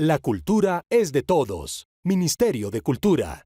La cultura es de todos. Ministerio de Cultura.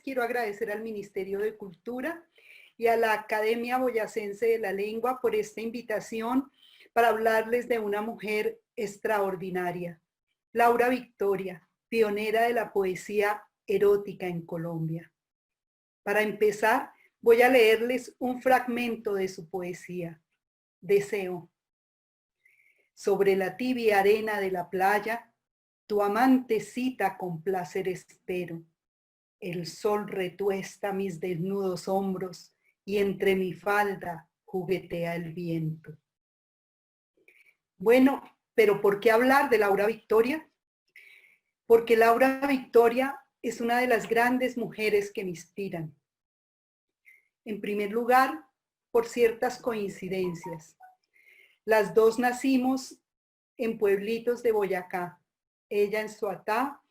Quiero agradecer al Ministerio de Cultura y a la Academia Boyacense de la Lengua por esta invitación para hablarles de una mujer extraordinaria, Laura Victoria, pionera de la poesía erótica en Colombia. Para empezar, voy a leerles un fragmento de su poesía, Deseo. Sobre la tibia arena de la playa, tu amante cita con placer espero. El sol retuesta mis desnudos hombros y entre mi falda juguetea el viento. Bueno, pero ¿por qué hablar de Laura Victoria? Porque Laura Victoria es una de las grandes mujeres que me inspiran. En primer lugar, por ciertas coincidencias. Las dos nacimos en pueblitos de Boyacá, ella en Soatá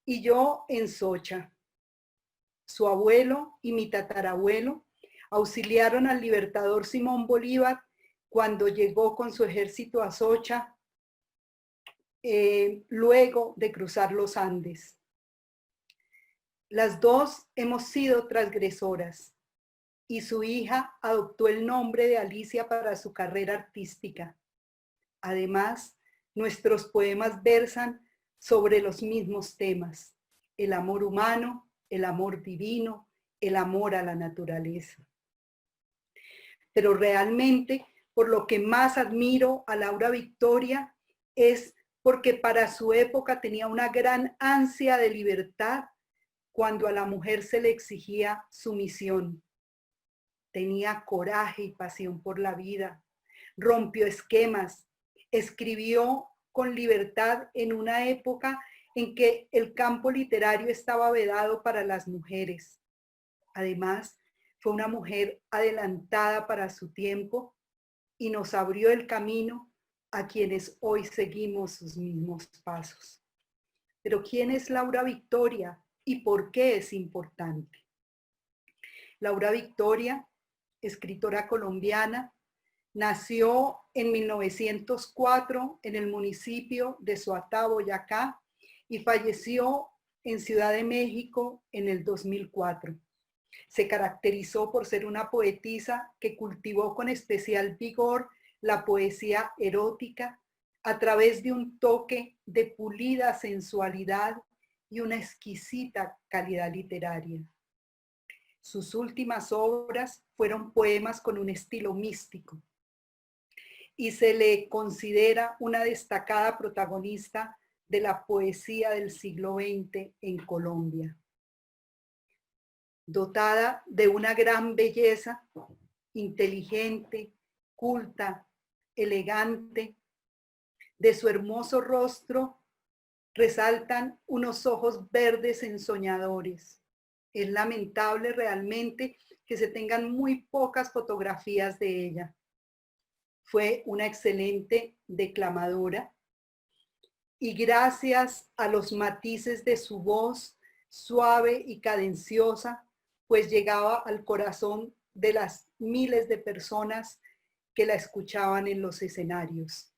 y yo en Socha. Su abuelo y mi tatarabuelo auxiliaron al libertador Simón Bolívar cuando llegó con su ejército a Socha, luego de cruzar los Andes. Las dos hemos sido transgresoras y su hija adoptó el nombre de Alicia para su carrera artística. Además, nuestros poemas versan sobre los mismos temas: el amor humano, el amor divino, el amor a la naturaleza. Pero realmente, por lo que más admiro a Laura Victoria es porque para su época tenía una gran ansia de libertad cuando a la mujer se le exigía sumisión. Tenía coraje y pasión por la vida, rompió esquemas, escribió con libertad en una época en que el campo literario estaba vedado para las mujeres. Además, fue una mujer adelantada para su tiempo y nos abrió el camino a quienes hoy seguimos sus mismos pasos. Pero ¿quién es Laura Victoria y por qué es importante? Laura Victoria, escritora colombiana, nació en 1904 en el municipio de Soatá, Boyacá, y falleció en Ciudad de México en el 2004. Se caracterizó por ser una poetisa que cultivó con especial vigor la poesía erótica a través de un toque de pulida sensualidad y una exquisita calidad literaria. Sus últimas obras fueron poemas con un estilo místico y se le considera una destacada protagonista de la poesía del siglo XX en Colombia. dotada de una gran belleza, inteligente, culta, elegante. De su hermoso rostro resaltan unos ojos verdes ensoñadores. Es lamentable realmente que se tengan muy pocas fotografías de ella. Fue una excelente declamadora y gracias a los matices de su voz suave y cadenciosa, pues llegaba al corazón de las miles de personas que la escuchaban en los escenarios.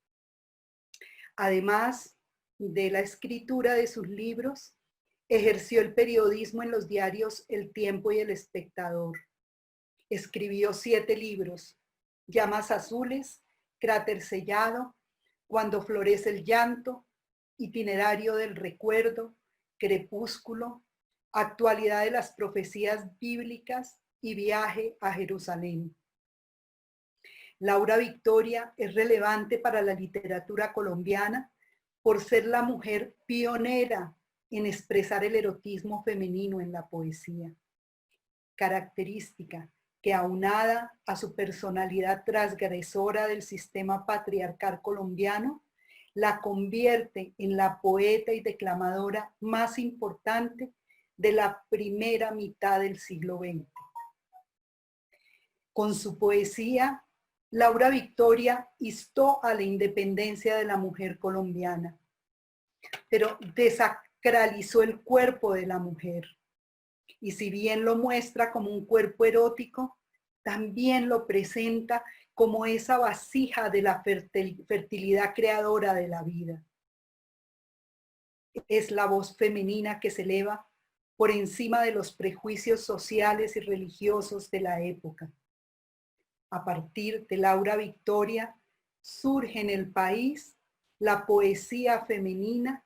Además de la escritura de sus libros, ejerció el periodismo en los diarios El Tiempo y El Espectador. Escribió 7 libros: Llamas Azules, Cráter Sellado, Cuando Florece el Llanto, Itinerario del Recuerdo, Crepúsculo, Actualidad de las Profecías Bíblicas y Viaje a Jerusalén. Laura Victoria es relevante para la literatura colombiana por ser la mujer pionera en expresar el erotismo femenino en la poesía. Característica que, aunada a su personalidad transgresora del sistema patriarcal colombiano, la convierte en la poeta y declamadora más importante de la primera mitad del siglo XX. Con su poesía, Laura Victoria instó a la independencia de la mujer colombiana, pero desacralizó el cuerpo de la mujer. Y si bien lo muestra como un cuerpo erótico, también lo presenta como esa vasija de la fertilidad creadora de la vida. Es la voz femenina que se eleva por encima de los prejuicios sociales y religiosos de la época. A partir de Laura Victoria, surge en el país la poesía femenina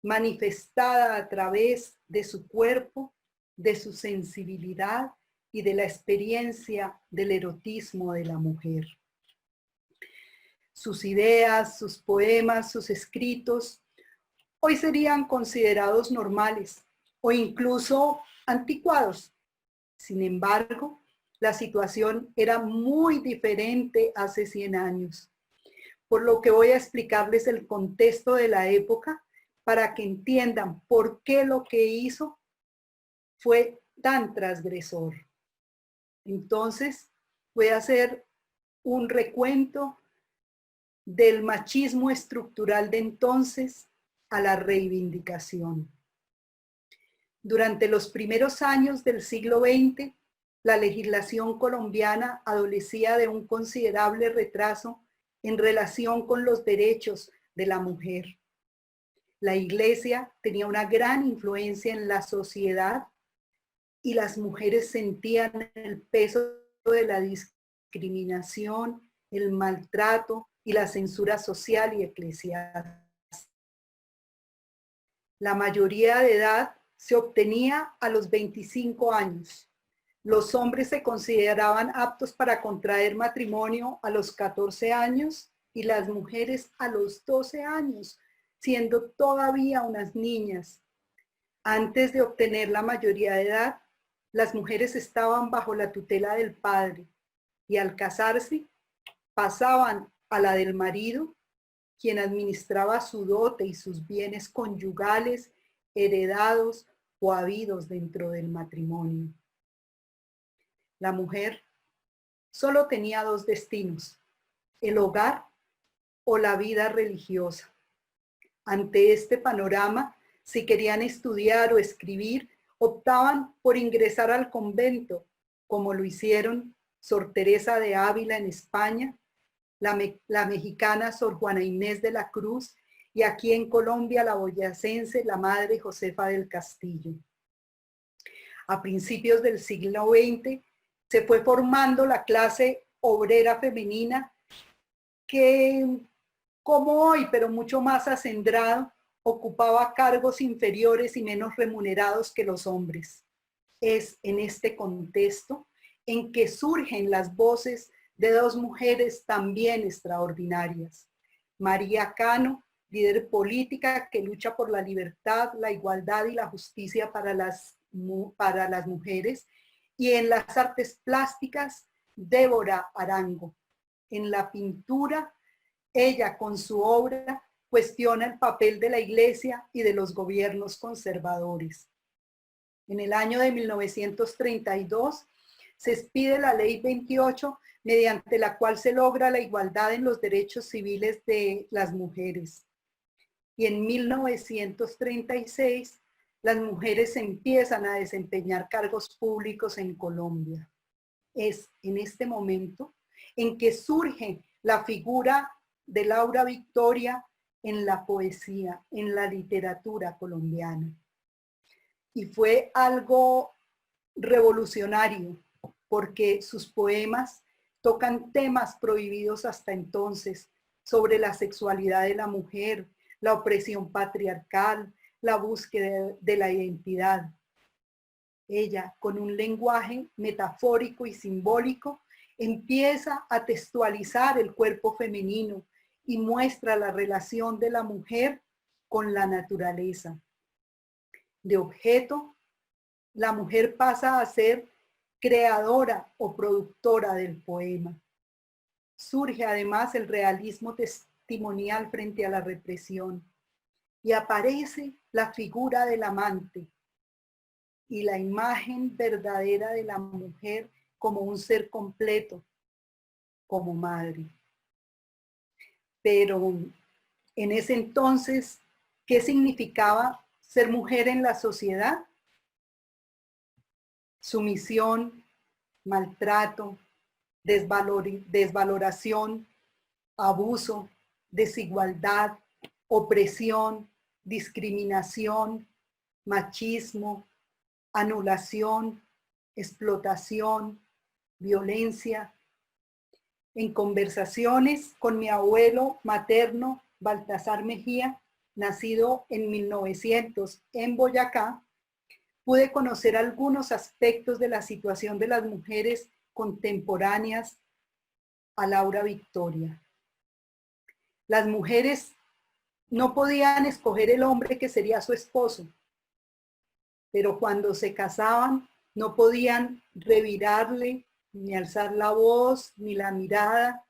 manifestada a través de su cuerpo, de su sensibilidad y de la experiencia del erotismo de la mujer. Sus ideas, sus poemas, sus escritos hoy serían considerados normales o incluso anticuados. Sin embargo, la situación era muy diferente hace 100 años, por lo que voy a explicarles el contexto de la época para que entiendan por qué lo que hizo fue tan transgresor. Entonces, voy a hacer un recuento del machismo estructural de entonces a la reivindicación. Durante los primeros años del siglo XX, la legislación colombiana adolecía de un considerable retraso en relación con los derechos de la mujer. La Iglesia tenía una gran influencia en la sociedad y las mujeres sentían el peso de la discriminación, el maltrato y la censura social y eclesiástica. La mayoría de edad se obtenía a los 25 años. Los hombres se consideraban aptos para contraer matrimonio a los 14 años y las mujeres a los 12 años, siendo todavía unas niñas. Antes de obtener la mayoría de edad, las mujeres estaban bajo la tutela del padre y al casarse pasaban a la del marido, quien administraba su dote y sus bienes conyugales heredados o habidos dentro del matrimonio. La mujer solo tenía 2 destinos: el hogar o la vida religiosa. Ante este panorama, si querían estudiar o escribir, optaban por ingresar al convento, como lo hicieron Sor Teresa de Ávila en España, la mexicana Sor Juana Inés de la Cruz y aquí en Colombia la boyacense, la Madre Josefa del Castillo. A principios del siglo XX se fue formando la clase obrera femenina que, como hoy, pero mucho más acendrado, ocupaba cargos inferiores y menos remunerados que los hombres. Es en este contexto en que surgen las voces de 2 mujeres también extraordinarias. María Cano, líder política que lucha por la libertad, la igualdad y la justicia para las mujeres, y en las artes plásticas, Débora Arango. En la pintura, ella con su obra cuestiona el papel de la Iglesia y de los gobiernos conservadores. En el año de 1932 se expide la Ley 28, mediante la cual se logra la igualdad en los derechos civiles de las mujeres. Y en 1936 las mujeres empiezan a desempeñar cargos públicos en Colombia. Es en este momento en que surge la figura de Laura Victoria en la poesía, en la literatura colombiana. Y fue algo revolucionario, porque sus poemas tocan temas prohibidos hasta entonces, sobre la sexualidad de la mujer, la opresión patriarcal, la búsqueda de la identidad. Ella, con un lenguaje metafórico y simbólico, empieza a textualizar el cuerpo femenino y muestra la relación de la mujer con la naturaleza. De objeto, la mujer pasa a ser creadora o productora del poema. Surge además el realismo testimonial frente a la represión y aparece la figura del amante y la imagen verdadera de la mujer como un ser completo, como madre. Pero en ese entonces, ¿qué significaba ser mujer en la sociedad? Sumisión, maltrato, desvaloración, abuso, desigualdad, opresión, discriminación, machismo, anulación, explotación, violencia. En conversaciones con mi abuelo materno, Baltasar Mejía, nacido en 1900 en Boyacá, pude conocer algunos aspectos de la situación de las mujeres contemporáneas a Laura Victoria. Las mujeres no podían escoger el hombre que sería su esposo, pero cuando se casaban no podían revirarle, ni alzar la voz, ni la mirada,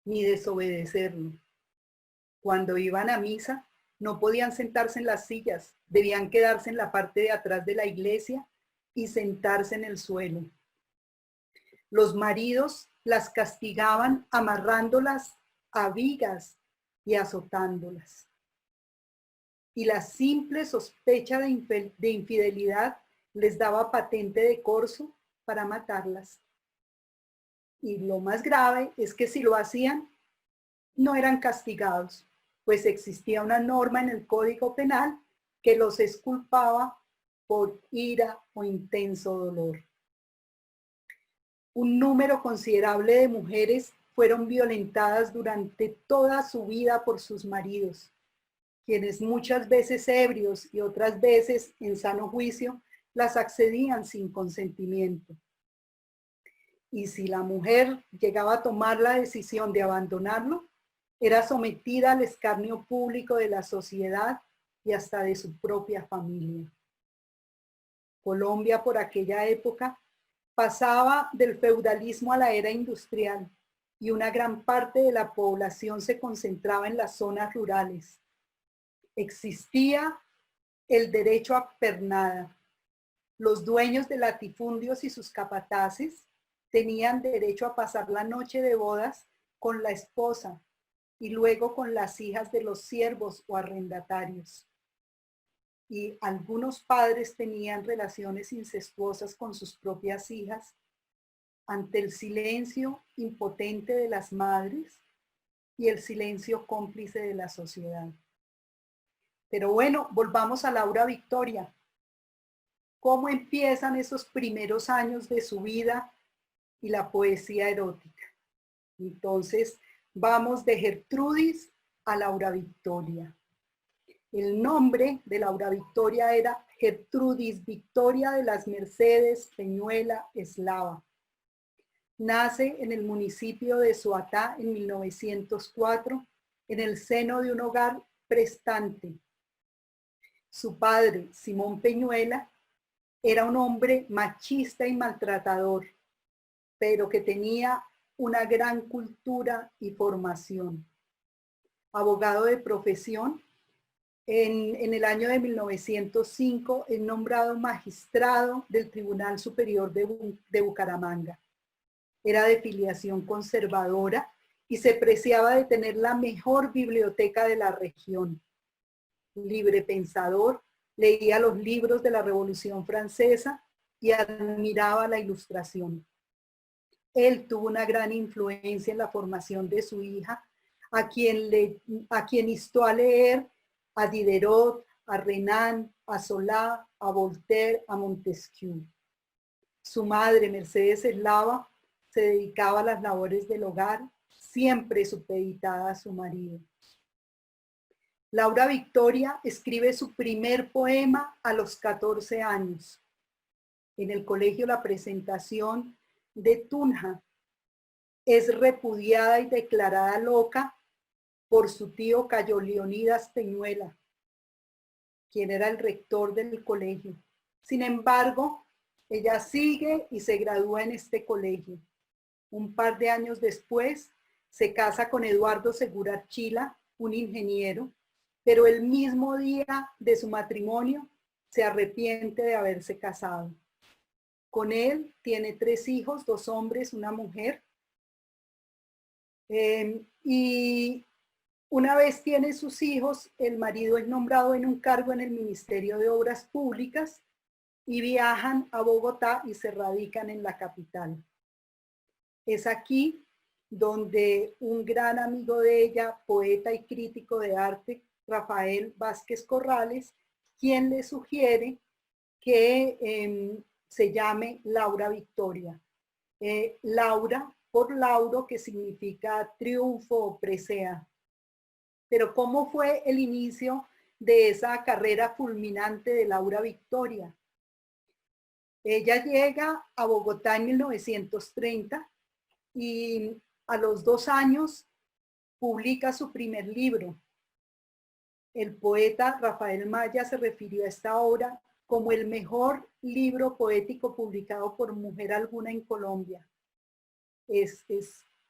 ni desobedecerlo. Cuando iban a misa, no podían sentarse en las sillas, debían quedarse en la parte de atrás de la iglesia y sentarse en el suelo. Los maridos las castigaban amarrándolas a vigas y azotándolas. Y la simple sospecha de infidelidad les daba patente de corso para matarlas. Y lo más grave es que si lo hacían, no eran castigados, pues existía una norma en el Código Penal que los exculpaba por ira o intenso dolor. Un número considerable de mujeres fueron violentadas durante toda su vida por sus maridos, quienes muchas veces ebrios y otras veces en sano juicio las accedían sin consentimiento. Y si la mujer llegaba a tomar la decisión de abandonarlo, era sometida al escarnio público de la sociedad y hasta de su propia familia. Colombia por aquella época pasaba del feudalismo a la era industrial y una gran parte de la población se concentraba en las zonas rurales. Existía el derecho a pernada. Los dueños de latifundios y sus capataces tenían derecho a pasar la noche de bodas con la esposa y luego con las hijas de los siervos o arrendatarios. Y algunos padres tenían relaciones incestuosas con sus propias hijas ante el silencio impotente de las madres y el silencio cómplice de la sociedad. Pero bueno, volvamos a Laura Victoria. ¿Cómo empiezan esos primeros años de su vida y la poesía erótica? Entonces, vamos de Gertrudis a Laura Victoria. El nombre de Laura Victoria era Gertrudis Victoria de las Mercedes Peñuela Eslava. Nace en el municipio de Soatá en 1904, en el seno de un hogar prestante. Su padre, Simón Peñuela, Era un hombre machista y maltratador, pero que tenía una gran cultura y formación. Abogado de profesión, en el año de 1905 es nombrado magistrado del Tribunal Superior de Bucaramanga. Era de filiación conservadora y se preciaba de tener la mejor biblioteca de la región. Libre pensador, leía los libros de la Revolución Francesa y admiraba la Ilustración. Él tuvo una gran influencia en la formación de su hija, a quien instó a leer a Diderot, a Renan, a Solá, a Voltaire, a Montesquieu. Su madre, Mercedes Eslava, se dedicaba a las labores del hogar, siempre supeditada a su marido. Laura Victoria escribe su primer poema a los 14 años. En el colegio La Presentación de Tunja es repudiada y declarada loca por su tío Cayo Leonidas Peñuela, quien era el rector del colegio. Sin embargo, ella sigue y se gradúa en este colegio. Un par de años después, se casa con Eduardo Segura Archila, un ingeniero, pero el mismo día de su matrimonio se arrepiente de haberse casado. Con él tiene 3 hijos, 2 hombres, una mujer. Y una vez tiene sus hijos, el marido es nombrado en un cargo en el Ministerio de Obras Públicas y viajan a Bogotá y se radican en la capital. Es aquí donde un gran amigo de ella, poeta y crítico de arte, Rafael Vázquez Corrales, quien le sugiere que se llame Laura Victoria. Laura por Lauro, que significa triunfo o presea. Pero ¿cómo fue el inicio de esa carrera fulminante de Laura Victoria? Ella llega a Bogotá en 1930 y a los 2 años publica su primer libro. El poeta Rafael Maya se refirió a esta obra como el mejor libro poético publicado por mujer alguna en Colombia.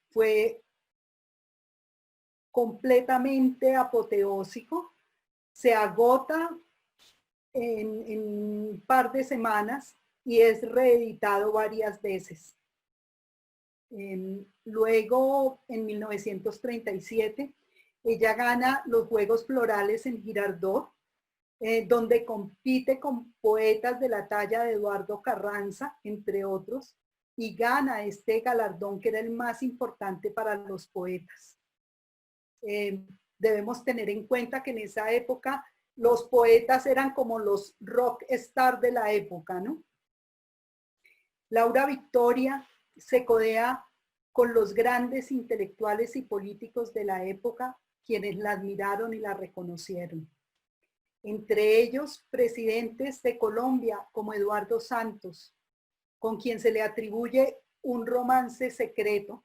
Fue completamente apoteósico, se agota en un par de semanas y es reeditado varias veces. Luego, en 1937, ella gana los Juegos Florales en Girardot, donde compite con poetas de la talla de Eduardo Carranza, entre otros, y gana este galardón que era el más importante para los poetas. Debemos tener en cuenta que en esa época los poetas eran como los rock star de la época, ¿no? Laura Victoria se codea con los grandes intelectuales y políticos de la época, quienes la admiraron y la reconocieron. Entre ellos, presidentes de Colombia como Eduardo Santos, con quien se le atribuye un romance secreto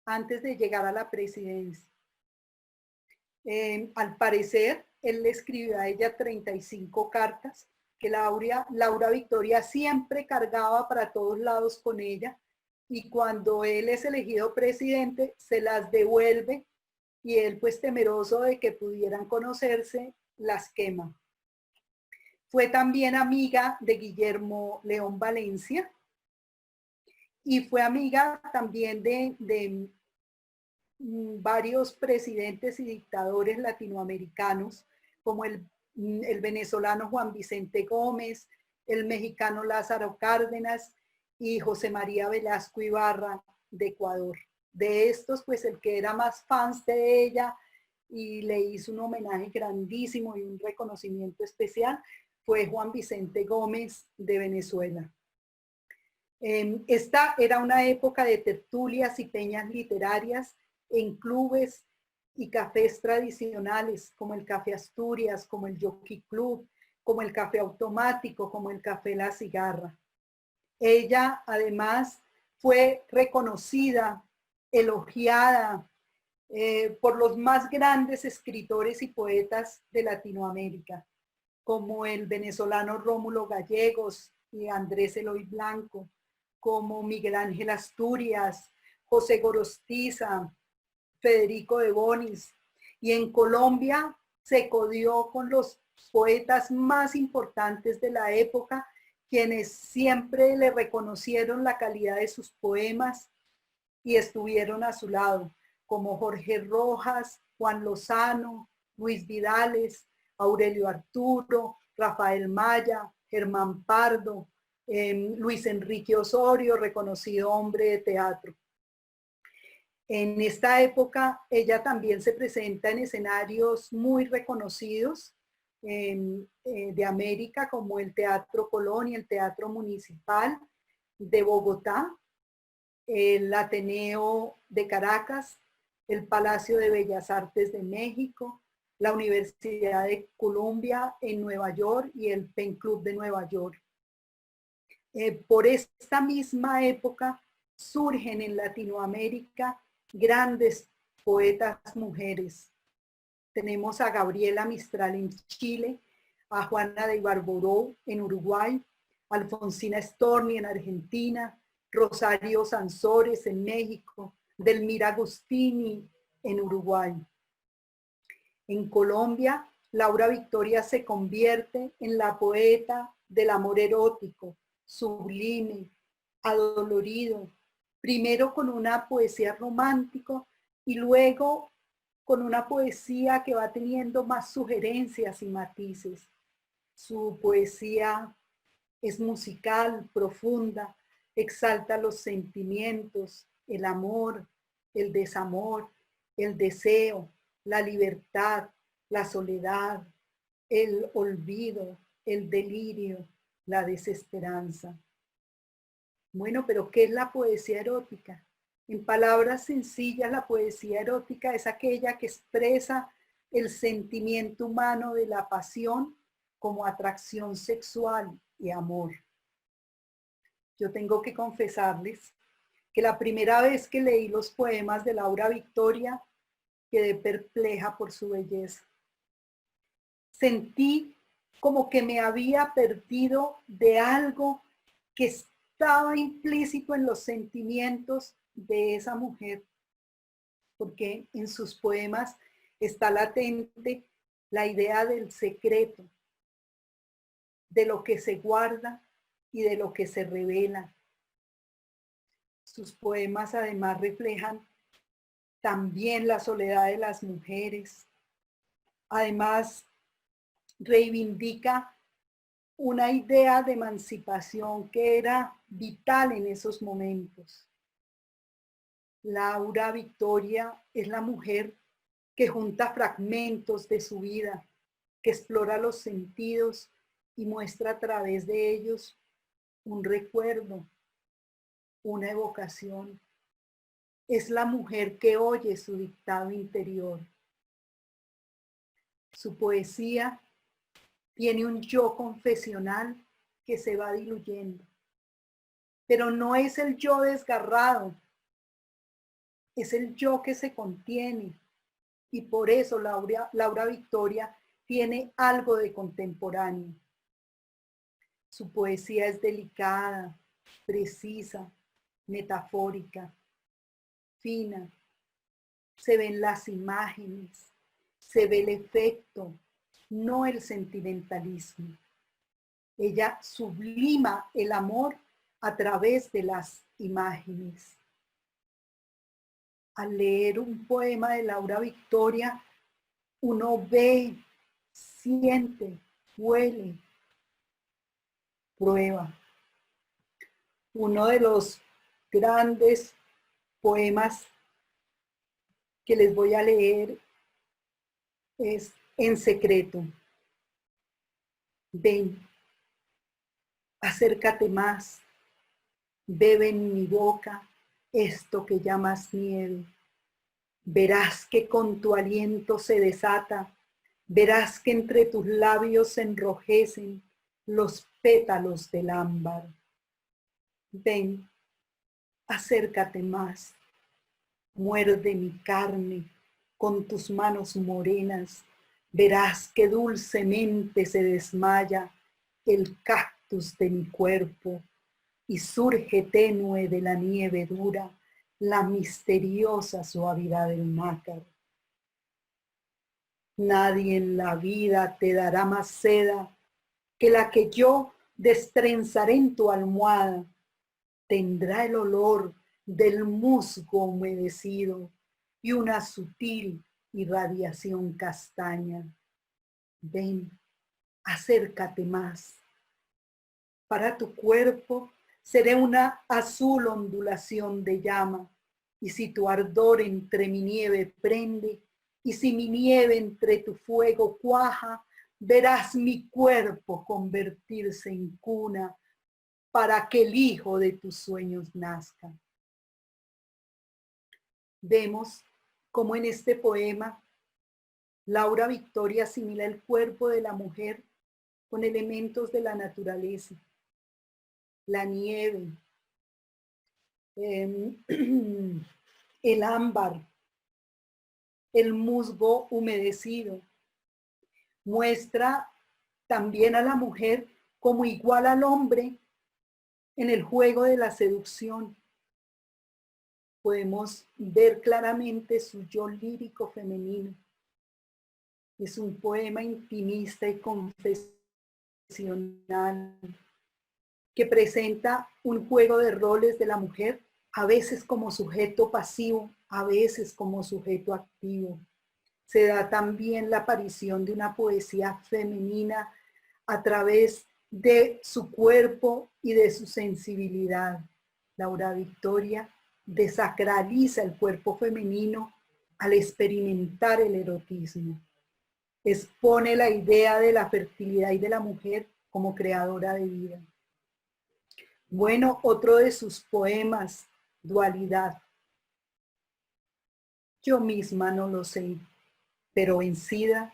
antes de llegar a la presidencia. Al parecer, él le escribió a ella 35 cartas que Laura Victoria siempre cargaba para todos lados con ella, y cuando él es elegido presidente se las devuelve y él, pues temeroso de que pudieran conocerse, las quema. Fue también amiga de Guillermo León Valencia y fue amiga también de varios presidentes y dictadores latinoamericanos, como el venezolano Juan Vicente Gómez, el mexicano Lázaro Cárdenas y José María Velasco Ibarra de Ecuador. De estos, pues el que era más fans de ella y le hizo un homenaje grandísimo y un reconocimiento especial fue Juan Vicente Gómez de Venezuela. Esta era una época de tertulias y peñas literarias en clubes y cafés tradicionales como el Café Asturias, como el Jockey Club, como el Café Automático, como el Café La Cigarra. Ella además fue reconocida, elogiada por los más grandes escritores y poetas de Latinoamérica. como el venezolano Rómulo Gallegos y Andrés Eloy Blanco, como Miguel Ángel Asturias, José Gorostiza, Federico de Bonis. Y en Colombia se codió con los poetas más importantes de la época, quienes siempre le reconocieron la calidad de sus poemas y estuvieron a su lado, como Jorge Rojas, Juan Lozano, Luis Vidales, Aurelio Arturo, Rafael Maya, Germán Pardo, Luis Enrique Osorio, reconocido hombre de teatro. En esta época ella también se presenta en escenarios muy reconocidos de América, como el Teatro Colón y el Teatro Municipal de Bogotá, el Ateneo de Caracas, el Palacio de Bellas Artes de México, la Universidad de Columbia en Nueva York y el Pen Club de Nueva York. Por esta misma época surgen en Latinoamérica grandes poetas mujeres. Tenemos a Gabriela Mistral en Chile, a Juana de Ibarboró en Uruguay, Alfonsina Storni en Argentina, Rosario Sansores en México, Delmira Agustini en Uruguay. En Colombia, Laura Victoria se convierte en la poeta del amor erótico, sublime, adolorido, primero con una poesía romántica y luego con una poesía que va teniendo más sugerencias y matices. Su poesía es musical, profunda, exalta los sentimientos, el amor, el desamor, el deseo, la libertad, la soledad, el olvido, el delirio, la desesperanza. Bueno, pero ¿qué es la poesía erótica? En palabras sencillas, la poesía erótica es aquella que expresa el sentimiento humano de la pasión como atracción sexual y amor. Yo tengo que confesarles que la primera vez que leí los poemas de Laura Victoria, quedé perpleja por su belleza. Sentí como que me había perdido de algo que estaba implícito en los sentimientos de esa mujer, porque en sus poemas está latente la idea del secreto, de lo que se guarda y de lo que se revela. Sus poemas además reflejan también la soledad de las mujeres. Además, reivindica una idea de emancipación que era vital en esos momentos. Laura Victoria es la mujer que junta fragmentos de su vida, que explora los sentidos y muestra a través de ellos un recuerdo, una evocación. Es la mujer que oye su dictado interior. Su poesía tiene un yo confesional que se va diluyendo, pero no es el yo desgarrado, es el yo que se contiene, y por eso Laura Victoria tiene algo de contemporáneo. Su poesía es delicada, precisa, metafórica, fina. Se ven las imágenes, se ve el efecto, no el sentimentalismo. Ella sublima el amor a través de las imágenes. Al leer un poema de Laura Victoria, uno ve, siente, huele, prueba. Uno de los grandes poemas que les voy a leer es En secreto. Ven, acércate más, bebe en mi boca esto que llamas miel. Verás que con tu aliento se desata, verás que entre tus labios se enrojecen los pétalos del ámbar. Ven, acércate más, muerde mi carne con tus manos morenas, Verás que dulcemente se desmaya el cactus de mi cuerpo y surge tenue de la nieve dura la misteriosa suavidad del nácar. Nadie en la vida te dará más seda que la que yo destrenzaré en tu almohada. Tendrá el olor del musgo humedecido y una sutil irradiación castaña. Ven, acércate más. Para tu cuerpo seré una azul ondulación de llama, y si tu ardor entre mi nieve prende, y si mi nieve entre tu fuego cuaja, verás mi cuerpo convertirse en cuna para que el hijo de tus sueños nazca. Vemos cómo en este poema Laura Victoria asimila el cuerpo de la mujer con elementos de la naturaleza, la nieve, el ámbar, el musgo humedecido. Muestra también a la mujer como igual al hombre en el juego de la seducción. Podemos ver claramente su yo lírico femenino. Es un poema intimista y confesional que presenta un juego de roles de la mujer, a veces como sujeto pasivo, a veces como sujeto activo. Se da también la aparición de una poesía femenina a través de su cuerpo y de su sensibilidad. Laura Victoria desacraliza el cuerpo femenino al experimentar el erotismo. Expone la idea de la fertilidad y de la mujer como creadora de vida. Bueno, otro de sus poemas, Dualidad. Yo misma no lo sé, pero vencida,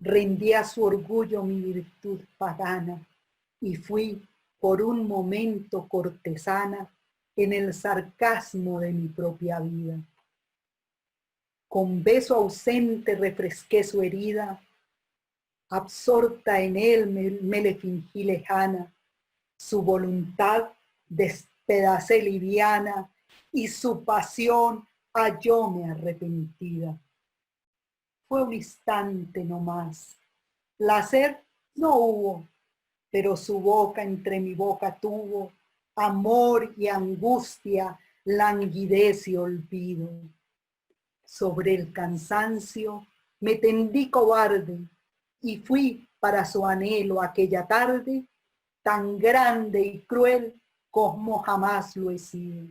rendí a su orgullo mi virtud pagana y fui por un momento cortesana en el sarcasmo de mi propia vida. Con beso ausente refresqué su herida, absorta en él me le fingí lejana, su voluntad despedacé liviana y su pasión hallóme arrepentida. Fue un instante no más. Placer no hubo, pero su boca entre mi boca tuvo amor y angustia, languidez y olvido. Sobre el cansancio me tendí cobarde y fui para su anhelo aquella tarde tan grande y cruel como jamás lo he sido.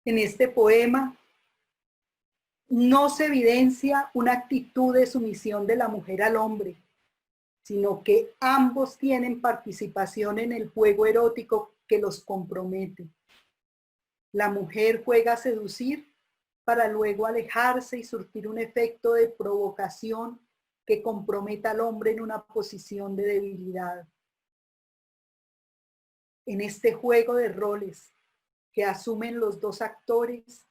En este poema no se evidencia una actitud de sumisión de la mujer al hombre, sino que ambos tienen participación en el juego erótico que los compromete. La mujer juega a seducir para luego alejarse y surtir un efecto de provocación que comprometa al hombre en una posición de debilidad. En este juego de roles que asumen los dos actores,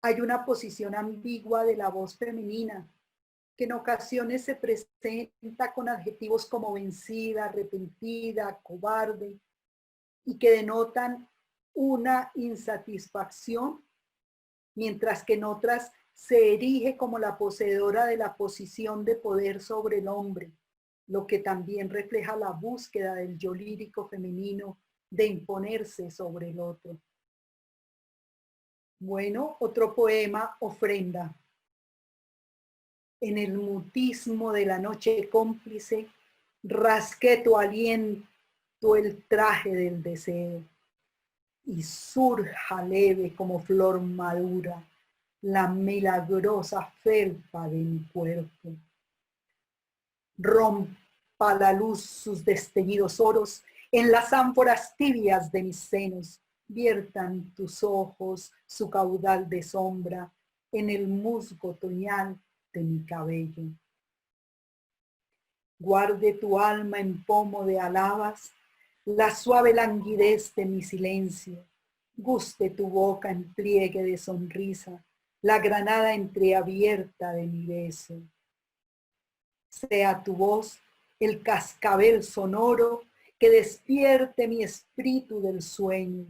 hay una posición ambigua de la voz femenina, que en ocasiones se presenta con adjetivos como vencida, arrepentida, cobarde, y que denotan una insatisfacción, mientras que en otras se erige como la poseedora de la posición de poder sobre el hombre, lo que también refleja la búsqueda del yo lírico femenino de imponerse sobre el otro. Bueno, otro poema, Ofrenda. En el mutismo de la noche cómplice, rasqué tu aliento el traje del deseo, y surja leve como flor madura la milagrosa felpa de mi cuerpo. Rompa la luz sus desteñidos oros en las ánforas tibias de mis senos, viertan tus ojos su caudal de sombra en el musgo otoñal de mi cabello. Guarde tu alma en pomo de alabas la suave languidez de mi silencio, guste tu boca en pliegue de sonrisa la granada entreabierta de mi beso. Sea tu voz el cascabel sonoro que despierte mi espíritu del sueño.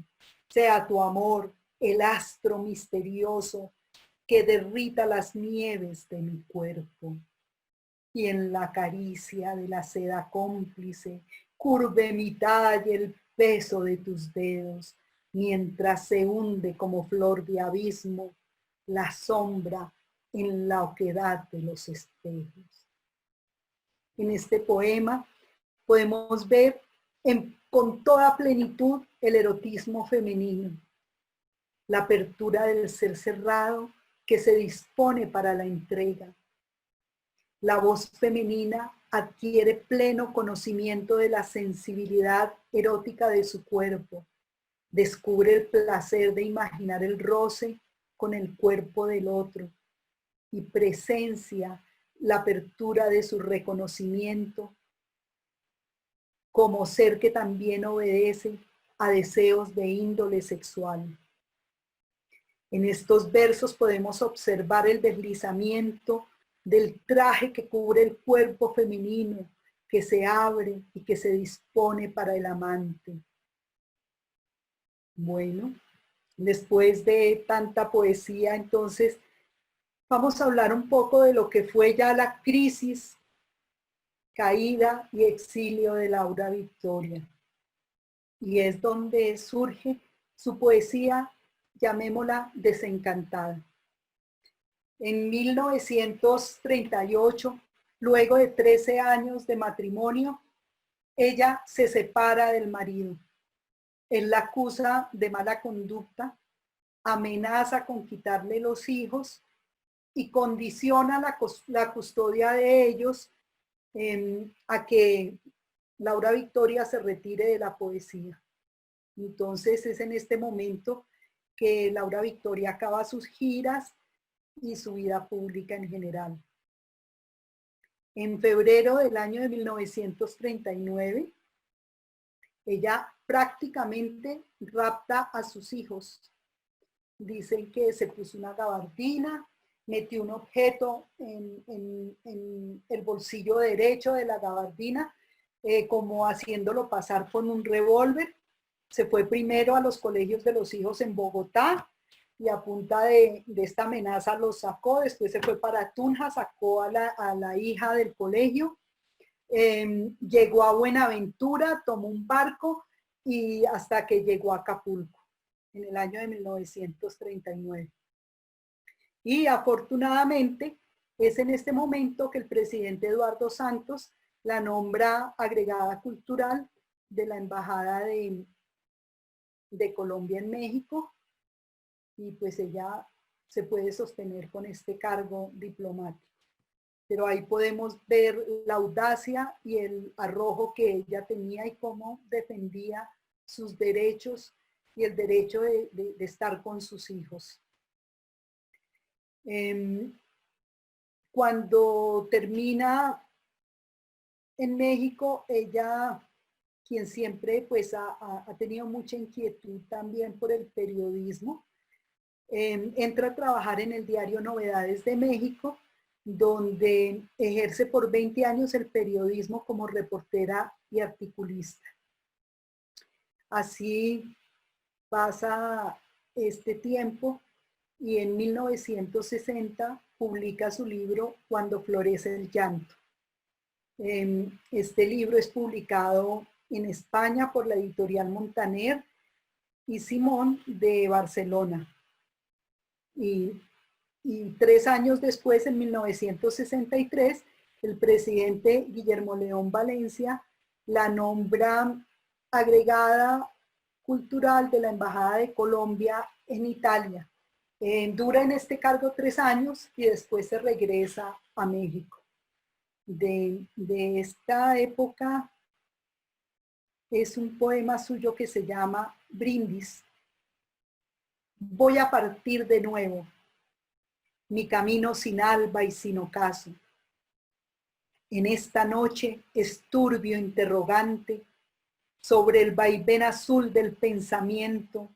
Sea tu amor el astro misterioso que derrita las nieves de mi cuerpo. Y en la caricia de la seda cómplice curve mi talle el peso de tus dedos, mientras se hunde como flor de abismo la sombra en la oquedad de los espejos. En este poema podemos ver con toda plenitud el erotismo femenino, la apertura del ser cerrado que se dispone para la entrega. La voz femenina adquiere pleno conocimiento de la sensibilidad erótica de su cuerpo, descubre el placer de imaginar el roce con el cuerpo del otro y presencia la apertura de su reconocimiento como ser que también obedece a deseos de índole sexual. En estos versos podemos observar el deslizamiento del traje que cubre el cuerpo femenino, que se abre y que se dispone para el amante. Bueno, después de tanta poesía, entonces vamos a hablar un poco de lo que fue ya la crisis, caída y exilio de Laura Victoria. Y es donde surge su poesía, llamémosla desencantada. En 1938, luego de 13 años de matrimonio, ella se separa del marido. Él la acusa de mala conducta, amenaza con quitarle los hijos y condiciona la custodia de ellos a que Laura Victoria se retire de la poesía. Entonces es en este momento que Laura Victoria acaba sus giras y su vida pública en general. En febrero del año de 1939, ella prácticamente rapta a sus hijos. Dicen que se puso una gabardina, metió un objeto en el bolsillo derecho de la gabardina, como haciéndolo pasar por un revólver. Se fue primero a los colegios de los hijos en Bogotá y a punta de esta amenaza los sacó. Después se fue para Tunja, sacó a la hija del colegio. Llegó a Buenaventura, tomó un barco y hasta que llegó a Acapulco en el año de 1939. Y afortunadamente es en este momento que el presidente Eduardo Santos la nombra agregada cultural de la Embajada de Colombia en México, y pues ella se puede sostener con este cargo diplomático. Pero ahí podemos ver la audacia y el arrojo que ella tenía y cómo defendía sus derechos y el derecho de estar con sus hijos. Cuando termina en México, ella, quien siempre pues ha tenido mucha inquietud también por el periodismo, entra a trabajar en el diario Novedades de México, donde ejerce por 20 años el periodismo como reportera y articulista. Así pasa este tiempo y en 1960 publica su libro Cuando florece el llanto. Este libro es publicado en España por la editorial Montaner y Simón de Barcelona. Y 3 años después, en 1963, el presidente Guillermo León Valencia la nombra agregada cultural de la Embajada de Colombia en Italia. Dura en este cargo 3 años y después se regresa a México. De esta época es un poema suyo que se llama Brindis. Voy a partir de nuevo, mi camino sin alba y sin ocaso. En esta noche es turbio interrogante sobre el vaivén azul del pensamiento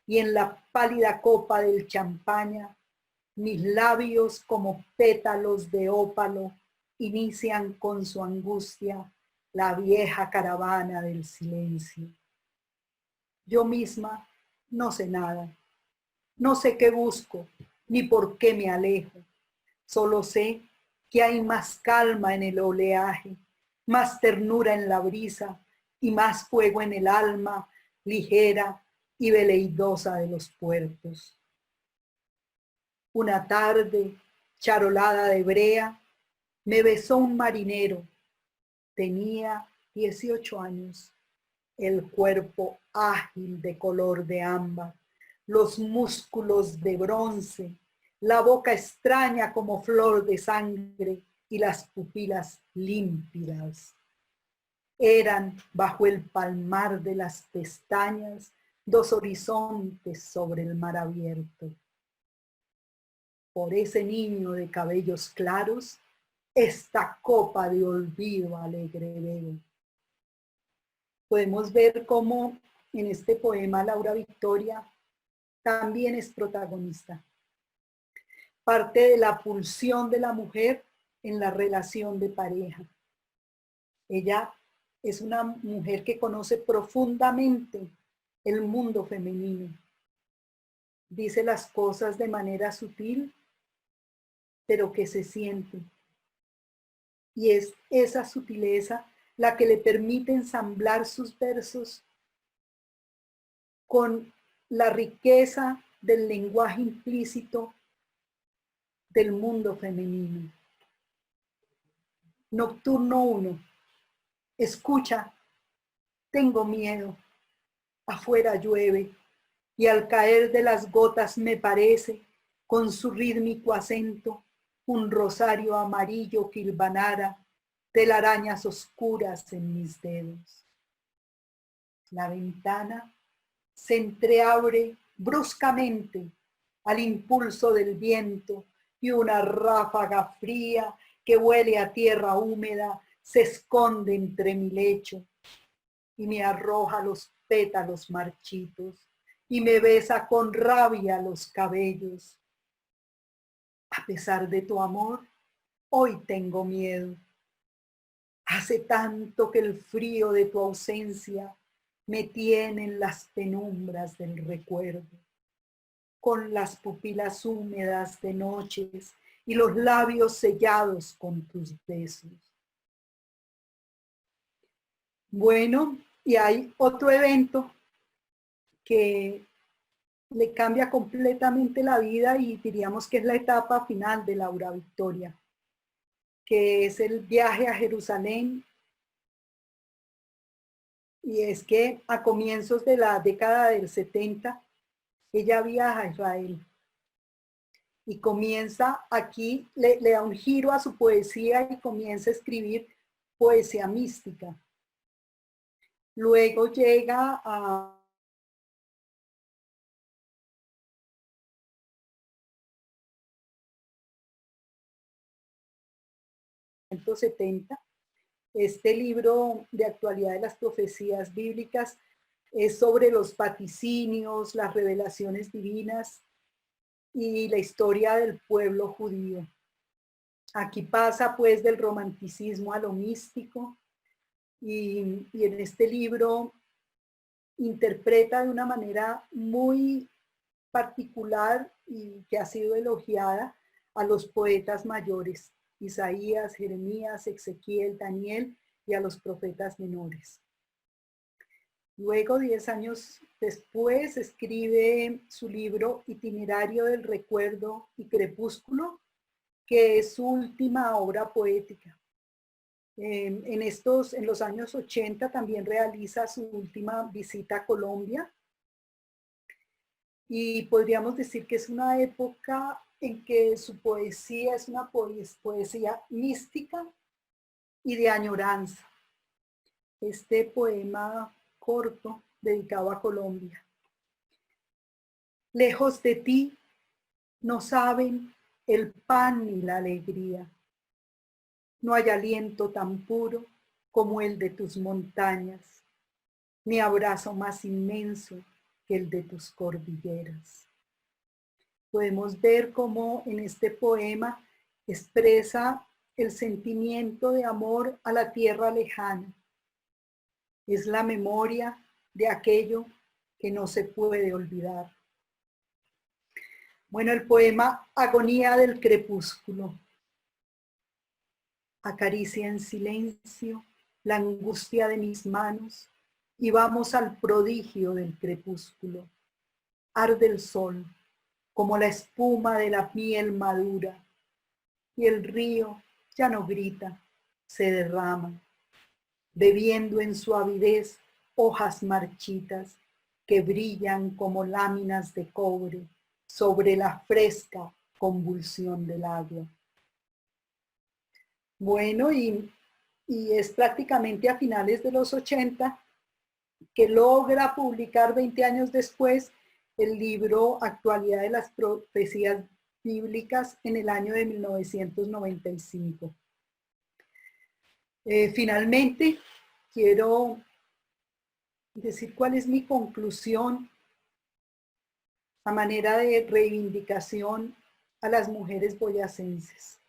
y en la pálida copa del champaña Mis labios como pétalos de ópalo inician con su angustia la vieja caravana del silencio. Yo misma no sé nada, no sé qué busco, ni por qué me alejo. Solo sé que hay más calma en el oleaje, más ternura en la brisa y más fuego en el alma ligera y veleidosa de los puertos. Una tarde, charolada de brea, me besó un marinero. Tenía 18 años, el cuerpo ágil de color de ámbar, los músculos de bronce, la boca extraña como flor de sangre y las pupilas límpidas. Eran, bajo el palmar de las pestañas, dos horizontes sobre el mar abierto. Por ese niño de cabellos claros, esta copa de olvido alegre bebo. Podemos ver cómo en este poema Laura Victoria también es protagonista. Parte de la pulsión de la mujer en la relación de pareja. Ella es una mujer que conoce profundamente el mundo femenino. Dice las cosas de manera sutil, pero que se siente. Y es esa sutileza la que le permite ensamblar sus versos con la riqueza del lenguaje implícito del mundo femenino. Nocturno 1. Escucha, tengo miedo. Afuera llueve y al caer de las gotas me parece, con su rítmico acento, un rosario amarillo que hilvanara telarañas oscuras en mis dedos. La ventana se entreabre bruscamente al impulso del viento y una ráfaga fría que huele a tierra húmeda se esconde entre mi lecho y me arroja los pétalos marchitos y me besa con rabia los cabellos. A pesar de tu amor, hoy tengo miedo. Hace tanto que el frío de tu ausencia me tiene en las penumbras del recuerdo, con las pupilas húmedas de noches y los labios sellados con tus besos. Bueno, y hay otro evento que le cambia completamente la vida y diríamos que es la etapa final de Laura Victoria, que es el viaje a Jerusalén. Y es que a comienzos de la década del 70, ella viaja a Israel y comienza aquí, le da un giro a su poesía y comienza a escribir poesía mística. Luego llega a 1970. Este libro de actualidad de las profecías bíblicas es sobre los vaticinios, las revelaciones divinas y la historia del pueblo judío. Aquí pasa pues del romanticismo a lo místico y en este libro interpreta de una manera muy particular y que ha sido elogiada a los poetas mayores, Isaías, Jeremías, Ezequiel, Daniel y a los profetas menores. Luego, 10 años después, escribe su libro Itinerario del Recuerdo y Crepúsculo, que es su última obra poética. En los años 80 también realiza su última visita a Colombia y podríamos decir que es una época en que su poesía es una poesía mística y de añoranza. Este poema corto dedicado a Colombia. Lejos de ti no saben el pan ni la alegría. No hay aliento tan puro como el de tus montañas, ni abrazo más inmenso que el de tus cordilleras. podemos ver cómo en este poema expresa el sentimiento de amor a la tierra lejana. Es la memoria de aquello que no se puede olvidar. Bueno, el poema Agonía del crepúsculo. Acaricia en silencio la angustia de mis manos y vamos al prodigio del crepúsculo. Arde el sol como la espuma de la miel madura y el río ya no grita, se derrama, bebiendo en su avidez hojas marchitas que brillan como láminas de cobre sobre la fresca convulsión del agua. Bueno, y es prácticamente a finales de los 80 que logra publicar 20 años después el libro Actualidad de las Profecías Bíblicas en el año de 1995. Finalmente, quiero decir cuál es mi conclusión a manera de reivindicación a las mujeres boyacenses.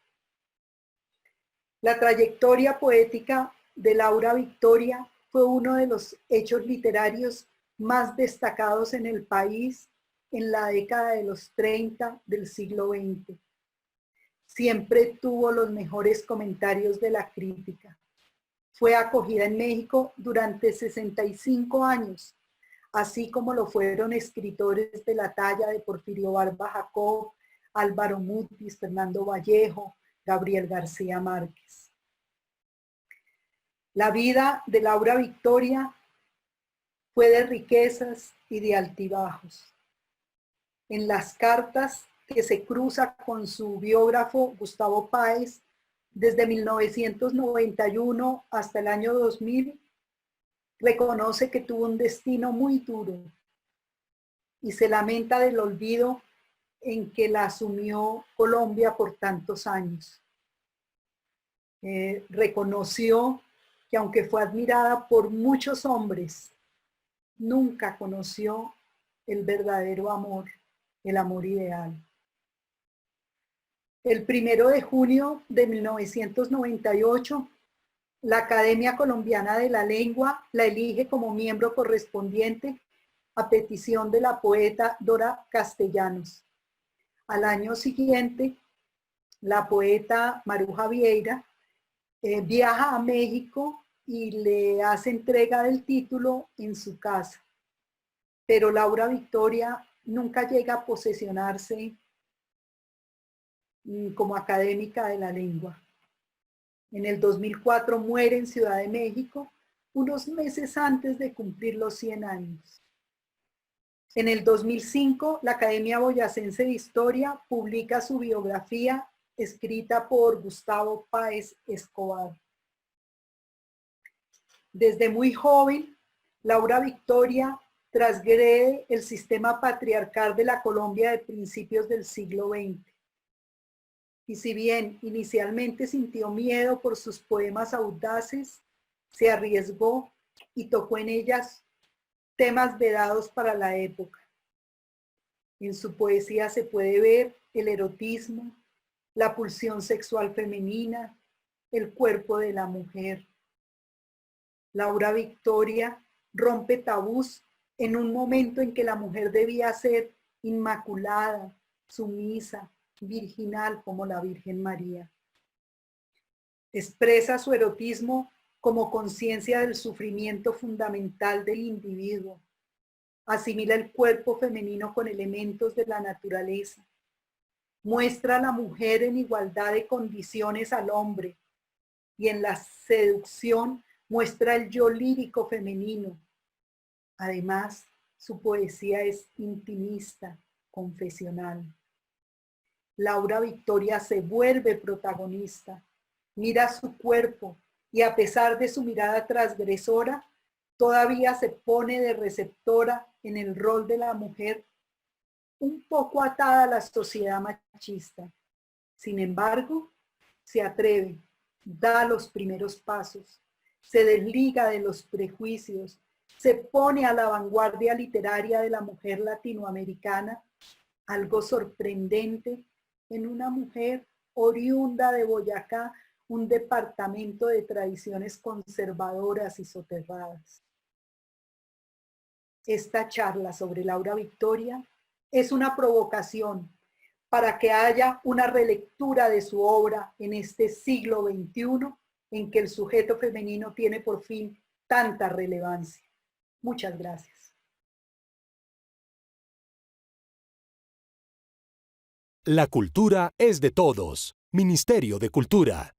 La trayectoria poética de Laura Victoria fue uno de los hechos literarios más destacados en el país en la década de los 30 del siglo XX. Siempre tuvo los mejores comentarios de la crítica. Fue acogida en México durante 65 años, así como lo fueron escritores de la talla de Porfirio Barba Jacob, Álvaro Mutis, Fernando Vallejo, Gabriel García Márquez. La vida de Laura Victoria fue de riquezas y de altibajos. En las cartas que se cruza con su biógrafo Gustavo Páez, desde 1991 hasta el año 2000, reconoce que tuvo un destino muy duro y se lamenta del olvido en que la asumió Colombia por tantos años. Reconoció que aunque fue admirada por muchos hombres, nunca conoció el verdadero amor, el amor ideal. El 1 de junio de 1998, la Academia Colombiana de la Lengua la elige como miembro correspondiente a petición de la poeta Dora Castellanos. Al año siguiente, la poeta Maruja Vieira viaja a México y le hace entrega del título en su casa. Pero Laura Victoria nunca llega a posesionarse como académica de la lengua. En el 2004 muere en Ciudad de México, unos meses antes de cumplir los 100 años. En el 2005, la Academia Boyacense de Historia publica su biografía escrita por Gustavo Páez Escobar. Desde muy joven, Laura Victoria transgrede el sistema patriarcal de la Colombia de principios del siglo XX. Y si bien inicialmente sintió miedo por sus poemas audaces, se arriesgó y tocó en ellas temas vedados para la época. En su poesía se puede ver el erotismo, la pulsión sexual femenina, el cuerpo de la mujer. Laura Victoria rompe tabús en un momento en que la mujer debía ser inmaculada, sumisa, virginal como la Virgen María. Expresa su erotismo como conciencia del sufrimiento fundamental del individuo. Asimila el cuerpo femenino con elementos de la naturaleza. Muestra a la mujer en igualdad de condiciones al hombre y en la seducción muestra el yo lírico femenino. Además, su poesía es intimista, confesional. Laura Victoria se vuelve protagonista, mira su cuerpo y a pesar de su mirada transgresora, todavía se pone de receptora en el rol de la mujer, un poco atada a la sociedad machista. Sin embargo, se atreve, da los primeros pasos, se desliga de los prejuicios, se pone a la vanguardia literaria de la mujer latinoamericana algo sorprendente en una mujer oriunda de Boyacá, un departamento de tradiciones conservadoras y soterradas. Esta charla sobre Laura Victoria es una provocación para que haya una relectura de su obra en este siglo XXI en que el sujeto femenino tiene por fin tanta relevancia. Muchas gracias. La cultura es de todos. Ministerio de Cultura.